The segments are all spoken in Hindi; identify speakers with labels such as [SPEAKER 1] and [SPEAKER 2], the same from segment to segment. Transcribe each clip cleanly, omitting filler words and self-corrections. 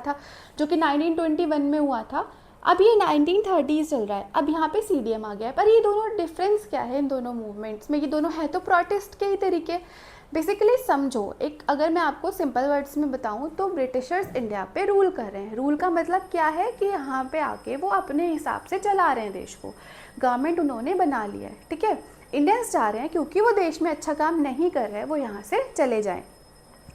[SPEAKER 1] था, जो कि 1921 में हुआ था। अब ये 1930s चल रहा है, अब यहाँ पे CDM आ गया है। पर ये दोनों डिफरेंस क्या है इन दोनों मूवमेंट्स में? ये दोनों है तो प्रोटेस्ट के ही तरीके। बेसिकली समझो, एक अगर मैं आपको सिंपल वर्ड्स में बताऊँ तो ब्रिटिशर्स इंडिया पे रूल कर रहे हैं। रूल का मतलब क्या है कि यहाँ पे आके वो अपने हिसाब से चला रहे हैं देश को, गवर्नमेंट उन्होंने बना लिया है, ठीक है। इंडियंस चाह रहे हैं क्योंकि वो देश में अच्छा काम नहीं कर रहे हैं, वो यहाँ से चले जाएँ।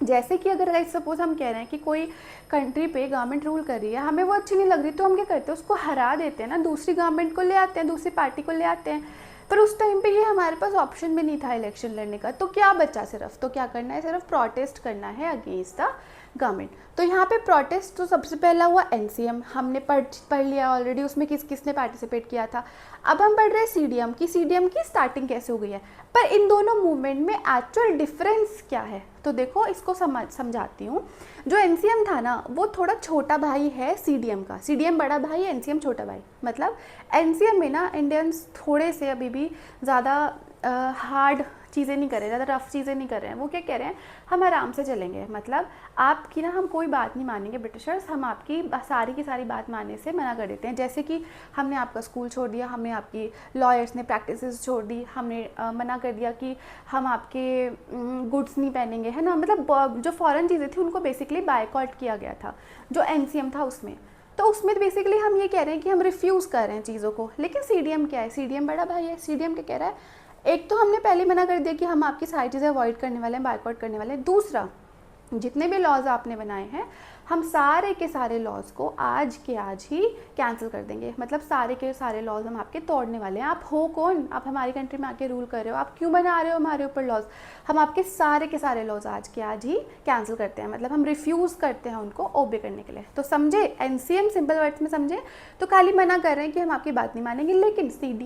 [SPEAKER 1] जैसे कि अगर सपोज हम कह रहे हैं कि कोई कंट्री पे गवर्नमेंट रूल कर रही है, हमें वो अच्छी नहीं लग रही, तो हम क्या करते हैं, उसको हरा देते हैं ना, दूसरी गवर्नमेंट को ले आते हैं, दूसरी पार्टी को ले आते हैं। पर उस टाइम पे ये हमारे पास ऑप्शन भी नहीं था इलेक्शन लड़ने का, तो क्या बचा? सिर्फ तो क्या करना है, सिर्फ प्रोटेस्ट करना है अगेंस्ट द गवर्नमेंट। तो यहाँ पे प्रोटेस्ट तो सबसे पहला हुआ NCM, हमने पढ़ लिया ऑलरेडी, उसमें किस किसने पार्टिसिपेट किया था। अब हम पढ़ रहे हैं CDM की स्टार्टिंग कैसे हो गई है। पर इन दोनों मूवमेंट में एक्चुअल डिफरेंस क्या है, तो देखो इसको समझाती हूँ। जो NCM था ना, वो थोड़ा छोटा भाई है CDM का। CDM बड़ा भाई है, NCM छोटा भाई। मतलब NCM में ना इंडियंस थोड़े से अभी भी ज़्यादा हार्ड चीज़ें नहीं कर रहे, ज़्यादा रफ चीज़ें नहीं कर रहे हैं। वो क्या कह रहे हैं, हम आराम से चलेंगे, मतलब आपकी ना हम कोई बात नहीं मानेंगे ब्रिटिशर्स, हम आपकी सारी की सारी बात मानने से मना कर देते हैं। जैसे कि हमने आपका स्कूल छोड़ दिया, हमने आपकी लॉयर्स ने प्रैक्टिसेस छोड़ दी, हमने मना कर दिया कि हम आपके गुड्स नहीं पहनेंगे, है ना। मतलब जो फॉरेन चीज़ें थी उनको बेसिकली बायकॉट किया गया था, जो NCM था उसमें। तो उसमें बेसिकली हम ये कह रहे हैं कि हम रिफ्यूज़ कर रहे हैं चीज़ों को। लेकिन CDM क्या है, CDM बड़ा भाई है। CDM क्या कह रहा है, एक तो हमने पहले मना कर दिया कि हम आपकी सारी चीज़ें अवॉइड करने वाले हैं, बायकॉट करने वाले हैं। दूसरा, जितने भी लॉज आपने बनाए हैं, हम सारे के सारे लॉज को आज के आज ही कैंसिल कर देंगे। मतलब सारे के सारे लॉज हम आपके तोड़ने वाले हैं। आप हो कौन? आप हमारी कंट्री में आके रूल कर रहे हो, आप क्यों बना रहे हो हमारे ऊपर लॉज? हम आपके सारे के सारे लॉज आज के आज ही कैंसिल करते हैं, मतलब हम रिफ्यूज़ करते हैं उनको ओबे करने के लिए। तो समझे, NCM सिंपल वर्ड्स में समझे, तो खाली मना कर रहे हैं कि हम आपकी बात नहीं मानेंगे। लेकिन CDM